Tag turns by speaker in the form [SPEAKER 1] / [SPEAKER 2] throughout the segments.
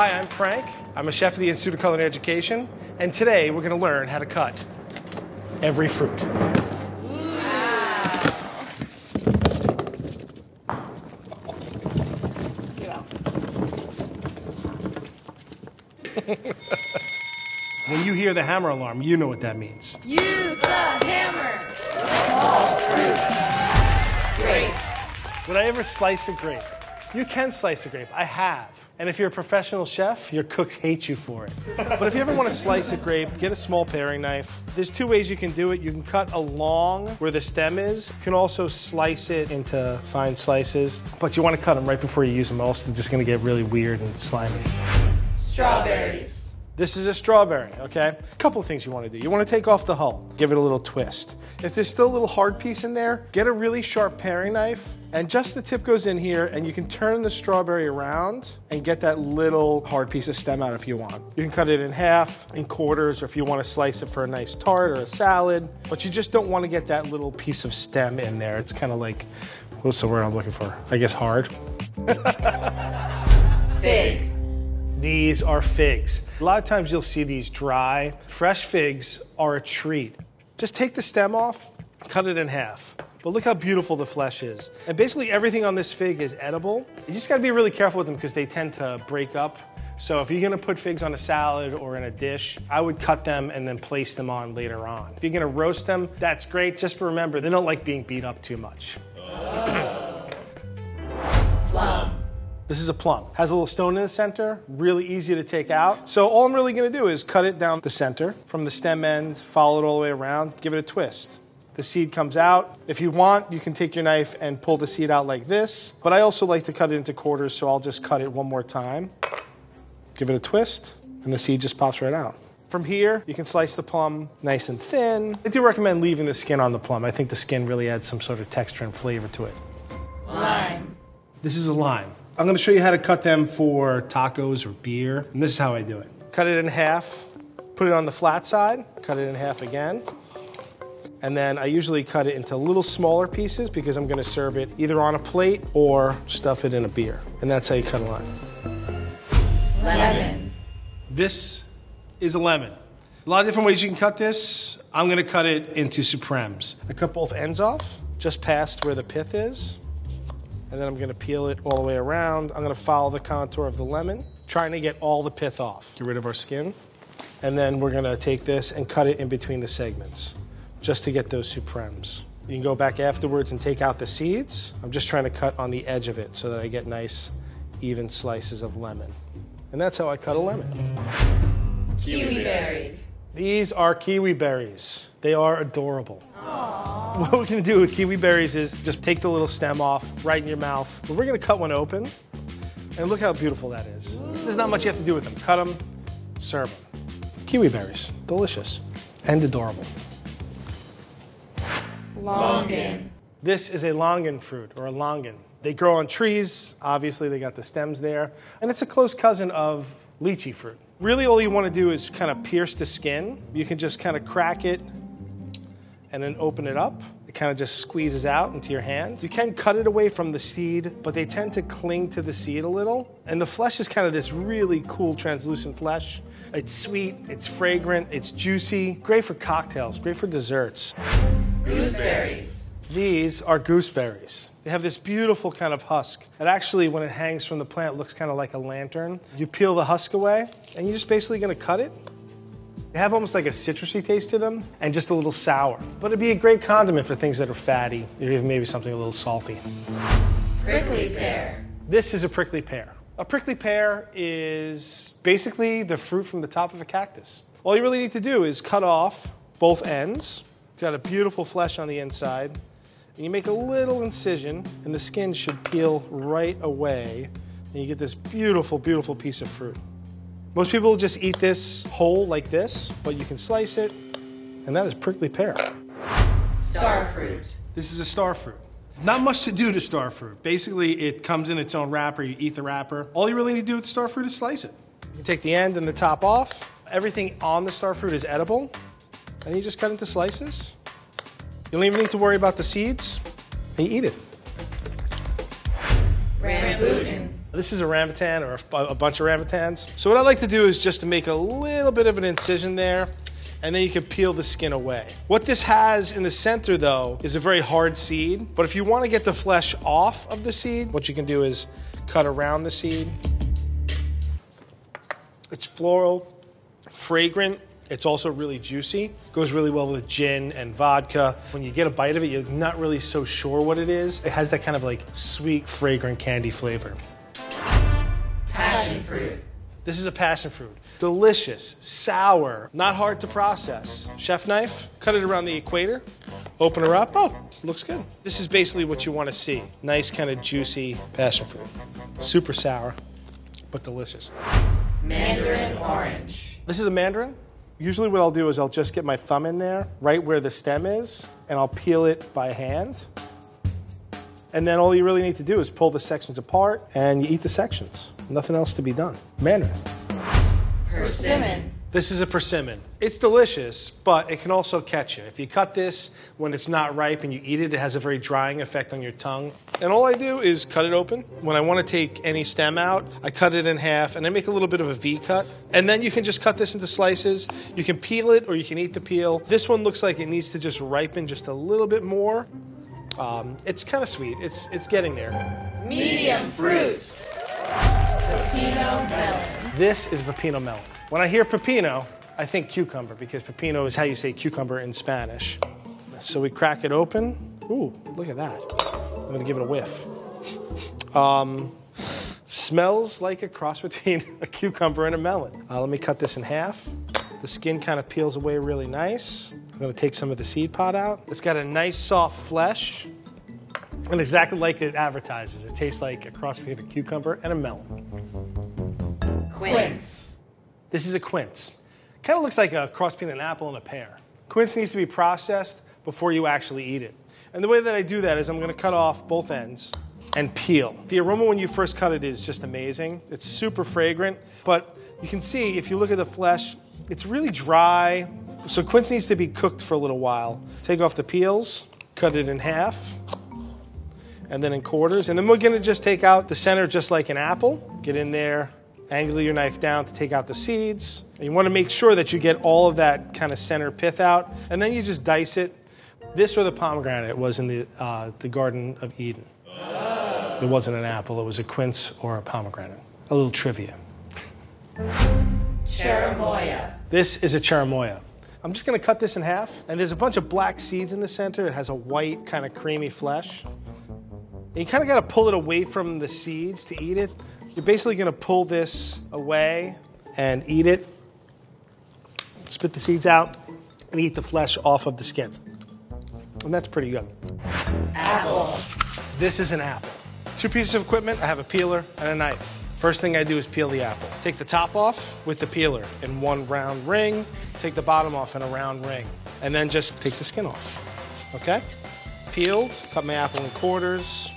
[SPEAKER 1] Hi, I'm Frank. I'm a chef at the Institute of Culinary Education, and today we're going to learn how to cut every fruit. When you hear the hammer alarm, you know what that means.
[SPEAKER 2] Use the hammer. Small fruits. Grapes.
[SPEAKER 1] Would I ever slice a grape? You can slice a grape. I have. And if you're a professional chef, your cooks hate you for it. But if you ever want to slice a grape, get a small paring knife. There's two ways you can do it. You can cut along where the stem is. You can also slice it into fine slices. But you want to cut them right before you use them, else they're just going to get really weird and slimy.
[SPEAKER 2] Strawberries.
[SPEAKER 1] This is a strawberry, okay? A couple of things you want to do. You want to take off the hull, give it a little twist. If there's still a little hard piece in there, get a really sharp paring knife, and just the tip goes in here, and you can turn the strawberry around and get that little hard piece of stem out if you want. You can cut it in half, in quarters, or if you want to slice it for a nice tart or a salad, but you just don't want to get that little piece of stem in there. It's kind of like, what's the word I'm looking for? I guess hard.
[SPEAKER 2] Fig.
[SPEAKER 1] These are figs. A lot of times you'll see these dry. Fresh figs are a treat. Just take the stem off, cut it in half. But look how beautiful the flesh is. And basically everything on this fig is edible. You just gotta be really careful with them because they tend to break up. So if you're gonna put figs on a salad or in a dish, I would cut them and then place them on later on. If you're gonna roast them, that's great. Just remember, they don't like being beat up too much.
[SPEAKER 2] Plum.
[SPEAKER 1] This is a plum. Has a little stone in the center, really easy to take out. So all I'm really gonna do is cut it down the center from the stem end, follow it all the way around, give it a twist. The seed comes out. If you want, you can take your knife and pull the seed out like this, but I also like to cut it into quarters, so I'll just cut it one more time. Give it a twist, and the seed just pops right out. From here, you can slice the plum nice and thin. I do recommend leaving the skin on the plum. I think the skin really adds some sort of texture and flavor to it.
[SPEAKER 2] Lime.
[SPEAKER 1] This is a lime. I'm gonna show you how to cut them for tacos or beer, and this is how I do it. Cut it in half, put it on the flat side, cut it in half again, and then I usually cut it into little smaller pieces because I'm gonna serve it either on a plate or stuff it in a beer. And that's how you cut a lime.
[SPEAKER 2] Lemon.
[SPEAKER 1] This is a lemon. A lot of different ways you can cut this. I'm gonna cut it into supremes. I cut both ends off, just past where the pith is. And then I'm gonna peel it all the way around. I'm gonna follow the contour of the lemon, trying to get all the pith off. Get rid of our skin. And then we're gonna take this and cut it in between the segments, just to get those supremes. You can go back afterwards and take out the seeds. I'm just trying to cut on the edge of it so that I get nice, even slices of lemon. And that's how I cut a lemon.
[SPEAKER 2] Kiwi berry.
[SPEAKER 1] These are kiwi berries. They are adorable. What we're gonna do with kiwi berries is just take the little stem off right in your mouth. But we're gonna cut one open, and look how beautiful that is. There's not much you have to do with them. Cut them, serve them. Kiwi berries, delicious and adorable.
[SPEAKER 2] Longan.
[SPEAKER 1] This is a longan fruit, or a longan. They grow on trees. Obviously, they got the stems there. And it's a close cousin of lychee fruit. Really, all you want to do is kind of pierce the skin. You can just kind of crack it and then open it up. It kind of just squeezes out into your hand. You can cut it away from the seed, but they tend to cling to the seed a little. And the flesh is kind of this really cool translucent flesh. It's sweet, it's fragrant, it's juicy. Great for cocktails, great for desserts.
[SPEAKER 2] Gooseberries.
[SPEAKER 1] These are gooseberries. They have this beautiful kind of husk. It actually, when it hangs from the plant, looks kind of like a lantern. You peel the husk away, and you're just basically gonna cut it. They have almost like a citrusy taste to them, and just a little sour. But it'd be a great condiment for things that are fatty, or even maybe something a little salty.
[SPEAKER 2] Prickly pear.
[SPEAKER 1] This is a prickly pear. A prickly pear is basically the fruit from the top of a cactus. All you really need to do is cut off both ends. It's got a beautiful flesh on the inside. And you make a little incision, and the skin should peel right away, and you get this beautiful, beautiful piece of fruit. Most people just eat this whole like this, but you can slice it, and that is prickly pear.
[SPEAKER 2] Star fruit.
[SPEAKER 1] This is a star fruit. Not much to do to star fruit. Basically, it comes in its own wrapper. You eat the wrapper. All you really need to do with star fruit is slice it. You take the end and the top off. Everything on the star fruit is edible, and you just cut into slices. You don't even need to worry about the seeds, and you eat it.
[SPEAKER 2] Rambutan.
[SPEAKER 1] This is a rambutan or a bunch of rambutans. So what I like to do is just to make a little bit of an incision there, and then you can peel the skin away. What this has in the center though is a very hard seed, but if you want to get the flesh off of the seed, what you can do is cut around the seed. It's floral, fragrant. It's also really juicy. Goes really well with gin and vodka. When you get a bite of it, you're not really so sure what it is. It has that kind of like sweet, fragrant candy flavor.
[SPEAKER 2] Passion fruit.
[SPEAKER 1] This is a passion fruit. Delicious, sour, not hard to process. Chef knife, cut it around the equator, open her up. Oh, looks good. This is basically what you want to see. Nice kind of juicy passion fruit. Super sour, but delicious.
[SPEAKER 2] Mandarin orange.
[SPEAKER 1] This is a mandarin. Usually what I'll do is I'll just get my thumb in there, right where the stem is, and I'll peel it by hand. And then all you really need to do is pull the sections apart and you eat the sections. Nothing else to be done. Mandarin.
[SPEAKER 2] Persimmon.
[SPEAKER 1] This is a persimmon. It's delicious, but it can also catch you. If you cut this when it's not ripe and you eat it, it has a very drying effect on your tongue. And all I do is cut it open. When I want to take any stem out, I cut it in half and I make a little bit of a V cut. And then you can just cut this into slices. You can peel it or you can eat the peel. This one looks like it needs to just ripen just a little bit more. It's kind of sweet. It's getting there.
[SPEAKER 2] Medium fruits. Pepino melon.
[SPEAKER 1] This is Pepino Melon. When I hear pepino, I think cucumber because pepino is how you say cucumber in Spanish. So we crack it open. Ooh, look at that. I'm gonna give it a whiff. Smells like a cross between a cucumber and a melon. Let me cut this in half. The skin kind of peels away really nice. I'm gonna take some of the seed pod out. It's got a nice soft flesh. And exactly like it advertises. It tastes like a cross between a cucumber and a melon.
[SPEAKER 2] Quince.
[SPEAKER 1] This is a quince. Kind of looks like a cross between an apple and a pear. Quince needs to be processed before you actually eat it. And the way that I do that is I'm gonna cut off both ends and peel. The aroma when you first cut it is just amazing. It's super fragrant, but you can see if you look at the flesh, it's really dry. So quince needs to be cooked for a little while. Take off the peels, cut it in half, and then in quarters. And then we're gonna just take out the center just like an apple. Get in there, angle your knife down to take out the seeds. And you wanna make sure that you get all of that kind of center pith out. And then you just dice it. This or the pomegranate was in the Garden of Eden. It wasn't an apple, it was a quince or a pomegranate. A little trivia.
[SPEAKER 2] Cherimoya.
[SPEAKER 1] This is a cherimoya. I'm just gonna cut this in half, and there's a bunch of black seeds in the center. It has a white, kind of creamy flesh. And you kind of gotta pull it away from the seeds to eat it. You're basically gonna pull this away and eat it. Spit the seeds out and eat the flesh off of the skin. And that's pretty good.
[SPEAKER 2] Apple.
[SPEAKER 1] This is an apple. Two pieces of equipment. I have a peeler and a knife. First thing I do is peel the apple. Take the top off with the peeler in one round ring. Take the bottom off in a round ring. And then just take the skin off. Okay? Peeled, cut my apple in quarters,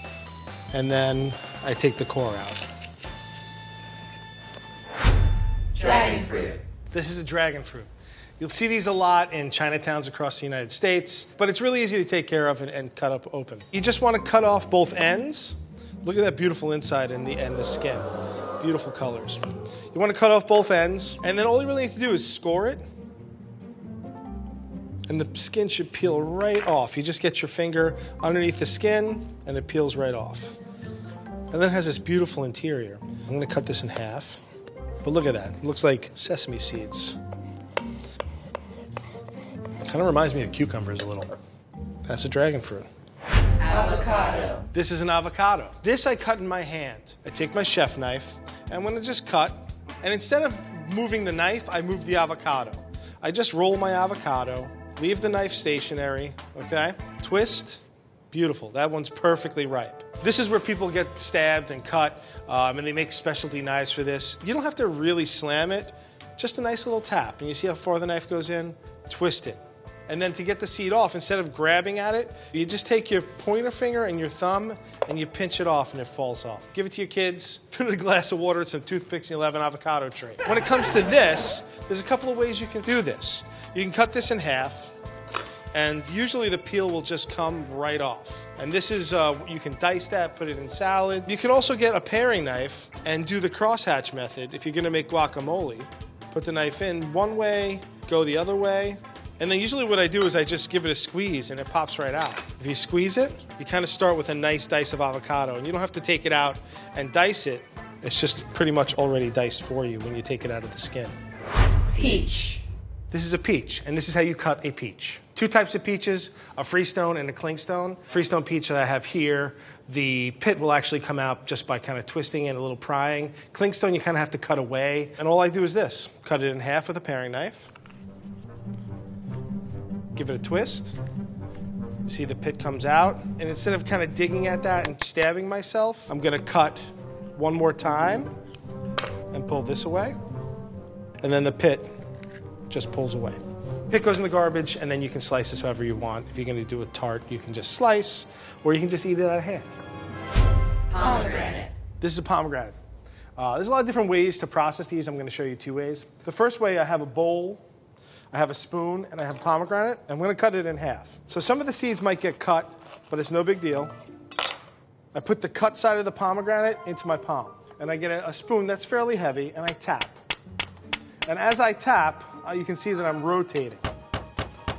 [SPEAKER 1] and then I take the core out.
[SPEAKER 2] Dragonfruit.
[SPEAKER 1] This is a dragon fruit. You'll see these a lot in Chinatowns across the United States, but it's really easy to take care of and cut up open. You just want to cut off both ends. Look at that beautiful inside and the skin. Beautiful colors. You want to cut off both ends, and then all you really need to do is score it, and the skin should peel right off. You just get your finger underneath the skin, and it peels right off. And then it has this beautiful interior. I'm going to cut this in half, but look at that. It looks like sesame seeds. Kind of reminds me of cucumbers a little. That's a dragon fruit.
[SPEAKER 2] Avocado.
[SPEAKER 1] This is an avocado. This I cut in my hand. I take my chef knife, and I'm gonna just cut. And instead of moving the knife, I move the avocado. I just roll my avocado, leave the knife stationary, okay? Twist, beautiful. That one's perfectly ripe. This is where people get stabbed and cut, and they make specialty knives for this. You don't have to really slam it, just a nice little tap. And you see how far the knife goes in? Twist it. And then to get the seed off, instead of grabbing at it, you just take your pointer finger and your thumb and you pinch it off and it falls off. Give it to your kids, put in a glass of water and some toothpicks and you'll have an avocado tree. When it comes to this, there's a couple of ways you can do this. You can cut this in half And usually the peel will just come right off. And this is, you can dice that, put it in salad. You can also get a paring knife and do the crosshatch method if you're gonna make guacamole. Put the knife in one way, go the other way. And then usually what I do is I just give it a squeeze and it pops right out. If you squeeze it, you kind of start with a nice dice of avocado. And you don't have to take it out and dice it. It's just pretty much already diced for you when you take it out of the skin.
[SPEAKER 2] Peach.
[SPEAKER 1] This is a peach, and this is how you cut a peach. Two types of peaches, a freestone and a clingstone. Freestone peach that I have here, the pit will actually come out just by kind of twisting and a little prying. Clingstone you kind of have to cut away. And all I do is this, cut it in half with a paring knife. Give it a twist. You see the pit comes out. And instead of kind of digging at that and stabbing myself, I'm gonna cut one more time and pull this away. And then the pit just pulls away. Pit goes in the garbage, and then you can slice this however you want. If you're gonna do a tart, you can just slice, or you can just eat it out of hand.
[SPEAKER 2] Pomegranate.
[SPEAKER 1] This is a pomegranate. There's a lot of different ways to process these. I'm gonna show you two ways. The first way, I have a bowl, I have a spoon, and I have a pomegranate. I'm gonna cut it in half. So some of the seeds might get cut, but it's no big deal. I put the cut side of the pomegranate into my palm, and I get a spoon that's fairly heavy, and I tap. And as I tap, you can see that I'm rotating.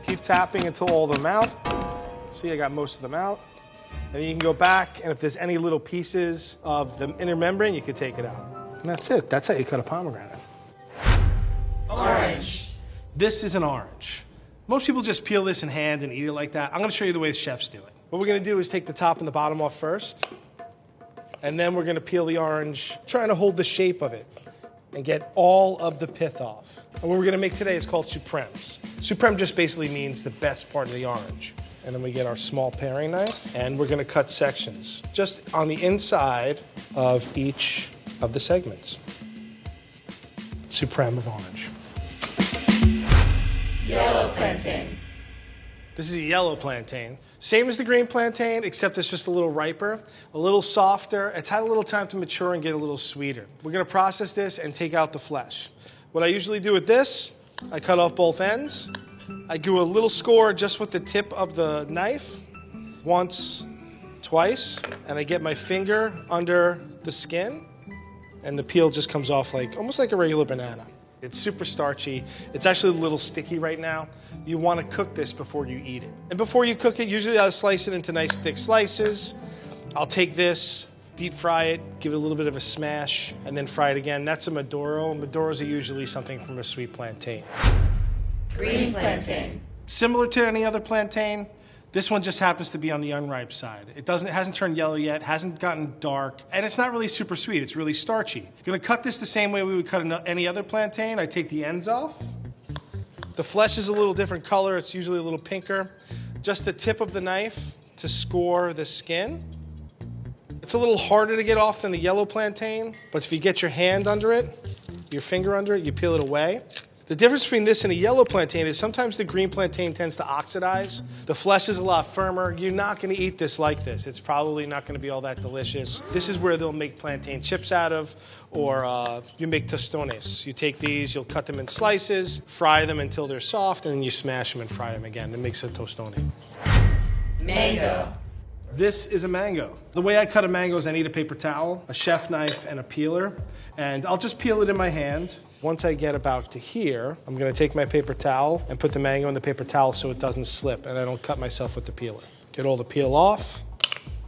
[SPEAKER 1] Keep tapping until all of them out. See, I got most of them out. And then you can go back, and if there's any little pieces of the inner membrane, you can take it out. And that's it. That's how you cut a pomegranate.
[SPEAKER 2] Orange.
[SPEAKER 1] This is an orange. Most people just peel this in hand and eat it like that. I'm gonna show you the way the chefs do it. What we're gonna do is take the top and the bottom off first, and then we're gonna peel the orange, trying to hold the shape of it and get all of the pith off. And what we're gonna make today is called supremes. Supreme just basically means the best part of the orange. And then we get our small paring knife, and we're gonna cut sections just on the inside of each of the segments. Supreme of orange.
[SPEAKER 2] Yellow plantain.
[SPEAKER 1] This is a yellow plantain. Same as the green plantain, except it's just a little riper, a little softer. It's had a little time to mature and get a little sweeter. We're gonna process this and take out the flesh. What I usually do with this, I cut off both ends. I do a little score just with the tip of the knife, once, twice, and I get my finger under the skin, and the peel just comes off like almost like a regular banana. It's super starchy. It's actually a little sticky right now. You want to cook this before you eat it. And before you cook it, usually I'll slice it into nice thick slices. I'll take this, deep fry it, give it a little bit of a smash, and then fry it again. That's a Maduro. Maduros are usually something from a sweet plantain.
[SPEAKER 2] Green plantain.
[SPEAKER 1] Similar to any other plantain, this one just happens to be on the unripe side. It hasn't turned yellow yet, hasn't gotten dark, and it's not really super sweet. It's really starchy. Gonna cut this the same way we would cut any other plantain. I take the ends off. The flesh is a little different color. It's usually a little pinker. Just the tip of the knife to score the skin. It's a little harder to get off than the yellow plantain, but if you get your hand under it, your finger under it, you peel it away. The difference between this and a yellow plantain is sometimes the green plantain tends to oxidize. The flesh is a lot firmer. You're not going to eat this like this. It's probably not going to be all that delicious. This is where they'll make plantain chips out of, or you make tostones. You take these, you'll cut them in slices, fry them until they're soft, and then you smash them and fry them again. It makes a tostone.
[SPEAKER 2] Mango.
[SPEAKER 1] This is a mango. The way I cut a mango is I need a paper towel, a chef knife, and a peeler. And I'll just peel it in my hand. Once I get about to here, I'm gonna take my paper towel and put the mango in the paper towel so it doesn't slip and I don't cut myself with the peeler. Get all the peel off,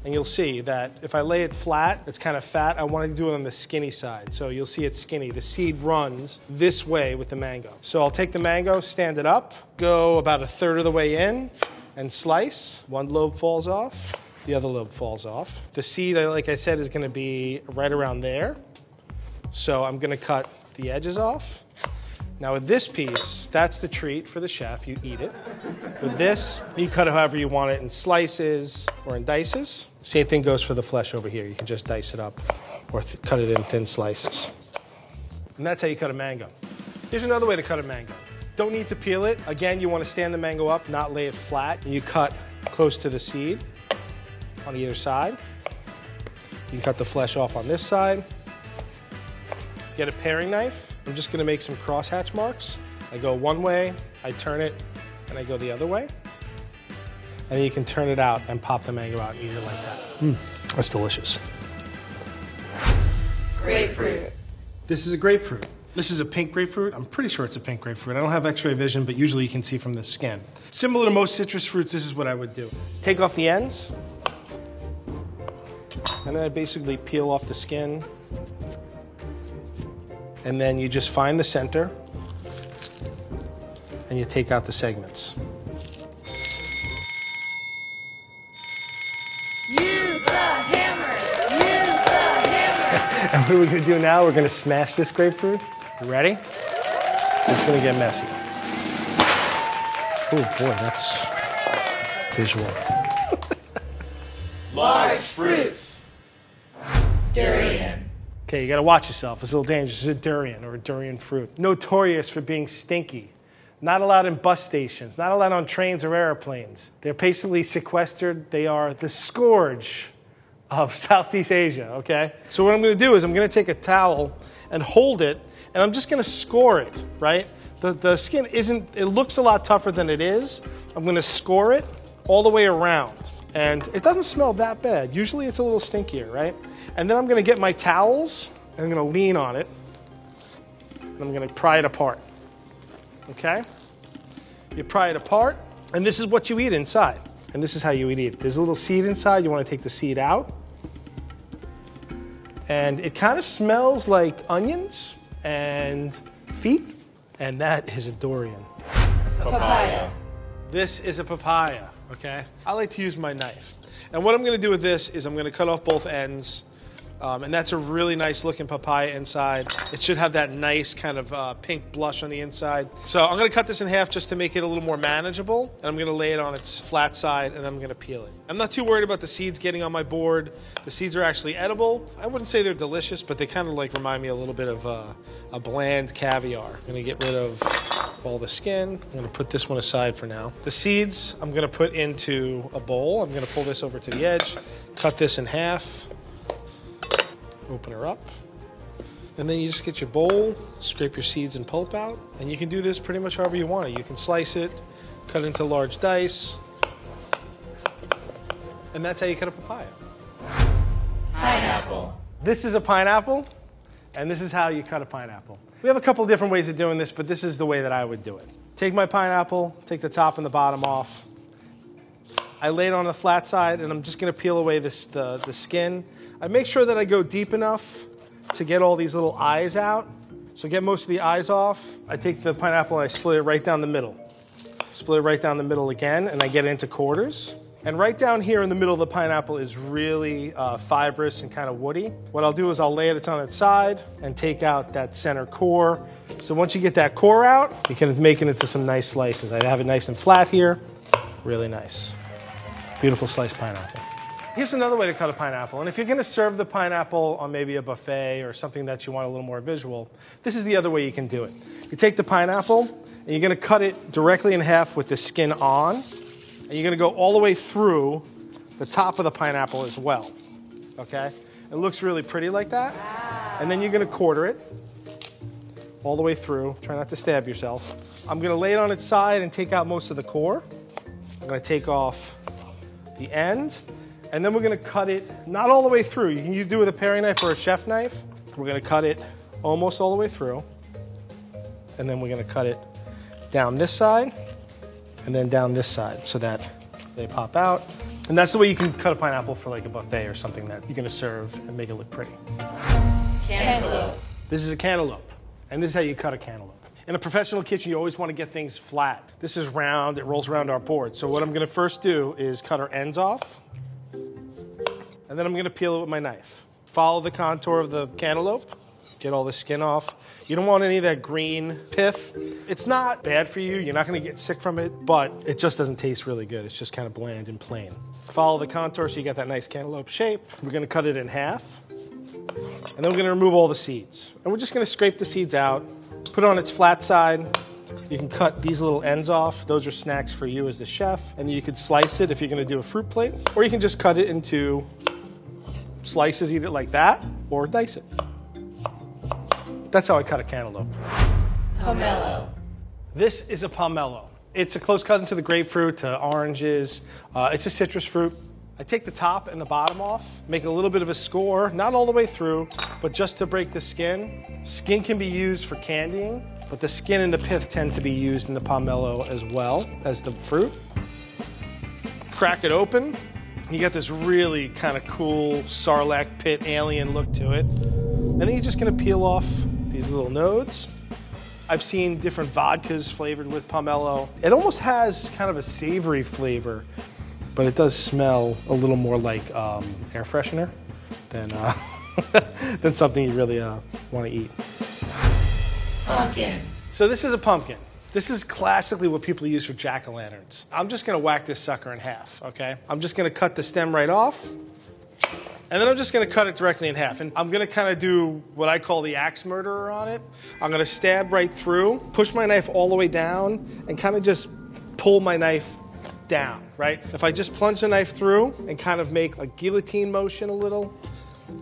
[SPEAKER 1] and you'll see that if I lay it flat, it's kind of fat. I want to do it on the skinny side. So you'll see it's skinny. The seed runs this way with the mango. So I'll take the mango, stand it up, go about a third of the way in, and slice. One lobe falls off, the other lobe falls off. The seed, like I said, is gonna be right around there. So I'm gonna cut the edges off. Now with this piece, that's the treat for the chef, you eat it. With this, you cut it however you want it, in slices or in dices. Same thing goes for the flesh over here. You can just dice it up or cut it in thin slices. And that's how you cut a mango. Here's another way to cut a mango. Don't need to peel it. Again, you want to stand the mango up, not lay it flat. And you cut close to the seed on either side. You can cut the flesh off on this side. Get a paring knife. I'm just gonna make some crosshatch marks. I go one way, I turn it, and I go the other way. And then you can turn it out and pop the mango out and eat it like that. That's delicious.
[SPEAKER 2] Grapefruit.
[SPEAKER 1] This is a grapefruit. This is a pink grapefruit. I'm pretty sure it's a pink grapefruit. I don't have x-ray vision, but usually you can see from the skin. Similar to most citrus fruits, this is what I would do. Take off the ends, and then I basically peel off the skin. And then you just find the center, and you take out the segments.
[SPEAKER 2] Use the hammer. Use the hammer.
[SPEAKER 1] And what are we going to do now? We're going to smash this grapefruit. You ready? It's going to get messy. Oh boy, that's visual.
[SPEAKER 2] Large fruits. Durian.
[SPEAKER 1] Okay, you got to watch yourself. It's a little dangerous. It's a durian or a durian fruit. Notorious for being stinky. Not allowed in bus stations. Not allowed on trains or airplanes. They're basically sequestered. They are the scourge of Southeast Asia, okay? So what I'm going to do is I'm going to take a towel and hold it, and I'm just going to score it, right? The skin isn't, it looks a lot tougher than it is. I'm going to score it all the way around. And it doesn't smell that bad. Usually it's a little stinkier, right? And then I'm going to get my towels, and I'm going to lean on it, and I'm going to pry it apart, okay? You pry it apart, and this is what you eat inside. And this is how you would eat it. There's a little seed inside. You want to take the seed out. And it kind of smells like onions and feet. And that is a durian.
[SPEAKER 2] Papaya.
[SPEAKER 1] This is a papaya, okay? I like to use my knife. And what I'm going to do with this is I'm going to cut off both ends. And that's a really nice looking papaya inside. It should have that nice kind of pink blush on the inside. So I'm going to cut this in half just to make it a little more manageable. And I'm going to lay it on its flat side and I'm going to peel it. I'm not too worried about the seeds getting on my board. The seeds are actually edible. I wouldn't say they're delicious, but they kind of like remind me a little bit of a bland caviar. I'm going to get rid of all the skin. I'm going to put this one aside for now. The seeds I'm going to put into a bowl. I'm going to pull this over to the edge, cut this in half. Open her up, and then you just get your bowl, scrape your seeds and pulp out, and you can do this pretty much however you want it. You can slice it, cut it into large dice, and that's how you cut a papaya.
[SPEAKER 2] Pineapple.
[SPEAKER 1] This is a pineapple, and this is how you cut a pineapple. We have a couple different ways of doing this, but this is the way that I would do it. Take my pineapple, take the top and the bottom off. I lay it on the flat side, and I'm just going to peel away the skin. I make sure that I go deep enough to get all these little eyes out. So get most of the eyes off. I take the pineapple and I split it right down the middle. Split it right down the middle again, and I get it into quarters. And right down here in the middle of the pineapple is really fibrous and kind of woody. What I'll do is I'll lay it on its side and take out that center core. So once you get that core out, you can make it into some nice slices. I have it nice and flat here. Really nice. Beautiful sliced pineapple. Here's another way to cut a pineapple. And if you're going to serve the pineapple on maybe a buffet or something that you want a little more visual, this is the other way you can do it. You take the pineapple, and you're going to cut it directly in half with the skin on, and you're going to go all the way through the top of the pineapple as well. Okay? It looks really pretty like that. And then you're going to quarter it all the way through. Try not to stab yourself. I'm going to lay it on its side and take out most of the core. I'm going to take off the end. And then we're going to cut it, not all the way through. You can do it with a paring knife or a chef knife. We're going to cut it almost all the way through. And then we're going to cut it down this side and then down this side so that they pop out. And that's the way you can cut a pineapple for like a buffet or something that you're going to serve and make it look pretty.
[SPEAKER 2] Cantaloupe.
[SPEAKER 1] This is a cantaloupe. And this is how you cut a cantaloupe. In a professional kitchen, you always want to get things flat. This is round. It rolls around our board. So what I'm going to first do is cut our ends off. And then I'm going to peel it with my knife. Follow the contour of the cantaloupe. Get all the skin off. You don't want any of that green pith. It's not bad for you. You're not going to get sick from it, but it just doesn't taste really good. It's just kind of bland and plain. Follow the contour so you got that nice cantaloupe shape. We're going to cut it in half. And then we're going to remove all the seeds. And we're just going to scrape the seeds out. Put it on its flat side. You can cut these little ends off. Those are snacks for you as the chef. And you could slice it if you're going to do a fruit plate. Or you can just cut it into slices, eat it like that, or dice it. That's how I cut a cantaloupe.
[SPEAKER 2] Pomelo.
[SPEAKER 1] This is a pomelo. It's a close cousin to the grapefruit, to oranges. It's a citrus fruit. I take the top and the bottom off, make a little bit of a score, not all the way through, but just to break the skin. Skin can be used for candying, but the skin and the pith tend to be used in the pomelo as well as the fruit. Crack it open. You get this really kind of cool sarlacc pit alien look to it. And then you're just gonna peel off these little nodes. I've seen different vodkas flavored with pomelo. It almost has kind of a savory flavor, but it does smell a little more like air freshener than, than something you really want to eat.
[SPEAKER 2] Pumpkin.
[SPEAKER 1] So this is a pumpkin. This is classically what people use for jack-o'-lanterns. I'm just gonna whack this sucker in half, okay? I'm just gonna cut the stem right off, and then I'm just gonna cut it directly in half. And I'm gonna kind of do what I call the axe murderer on it. I'm gonna stab right through, push my knife all the way down, and kind of just pull my knife down, right? If I just plunge the knife through and kind of make a guillotine motion a little,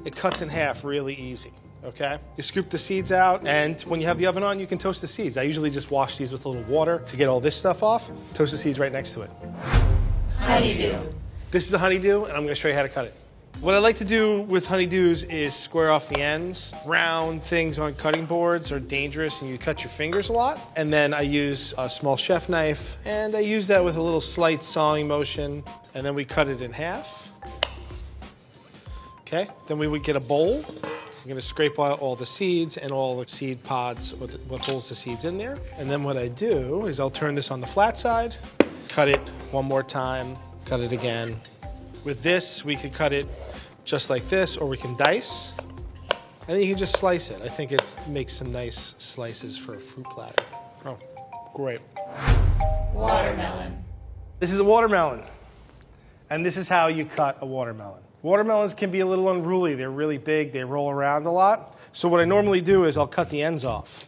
[SPEAKER 1] it cuts in half really easy. Okay? You scoop the seeds out, and when you have the oven on, you can toast the seeds. I usually just wash these with a little water to get all this stuff off. Toast the seeds right next to it.
[SPEAKER 2] Honeydew.
[SPEAKER 1] This is a honeydew, and I'm gonna show you how to cut it. What I like to do with honeydews is square off the ends. Round things on cutting boards are dangerous, and you cut your fingers a lot. And then I use a small chef knife, and I use that with a little slight sawing motion, and then we cut it in half. Okay, then we would get a bowl. I'm gonna scrape out all the seeds and all the seed pods, what holds the seeds in there. And then what I do is I'll turn this on the flat side, cut it one more time, cut it again. With this, we could cut it just like this, or we can dice, and then you can just slice it. I think it makes some nice slices for a fruit platter. Oh, great.
[SPEAKER 2] Watermelon.
[SPEAKER 1] This is a watermelon, and this is how you cut a watermelon. Watermelons can be a little unruly. They're really big. They roll around a lot. So what I normally do is I'll cut the ends off.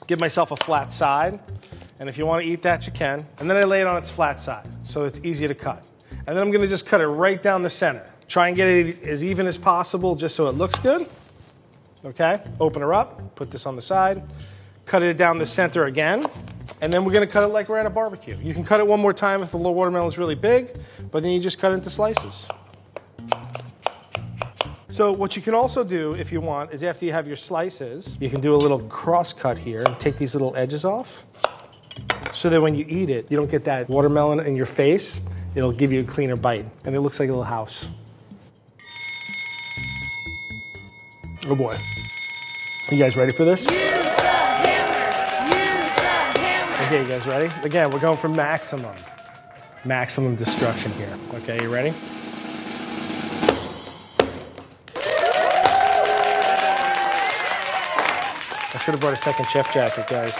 [SPEAKER 1] Give myself a flat side. And if you want to eat that, you can. And then I lay it on its flat side, so it's easy to cut. And then I'm going to just cut it right down the center. Try and get it as even as possible just so it looks good. Okay? Open her up. Put this on the side. Cut it down the center again. And then we're going to cut it like we're at a barbecue. You can cut it one more time if the little watermelon is really big, but then you just cut it into slices. So what you can also do, if you want, is after you have your slices, you can do a little cross cut here and take these little edges off, so that when you eat it, you don't get that watermelon in your face. It'll give you a cleaner bite, and it looks like a little house. Oh boy. You guys ready for this?
[SPEAKER 2] Use the hammer. Use the hammer.
[SPEAKER 1] Okay, you guys ready? Again, we're going for maximum destruction here. Okay, you ready? I should have brought a second chef jacket, guys.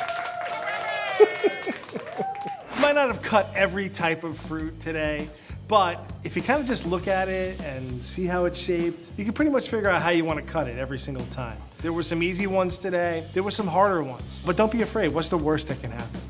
[SPEAKER 1] Might not have cut every type of fruit today, but if you kind of just look at it and see how it's shaped, you can pretty much figure out how you want to cut it every single time. There were some easy ones today. There were some harder ones. But don't be afraid. What's the worst that can happen?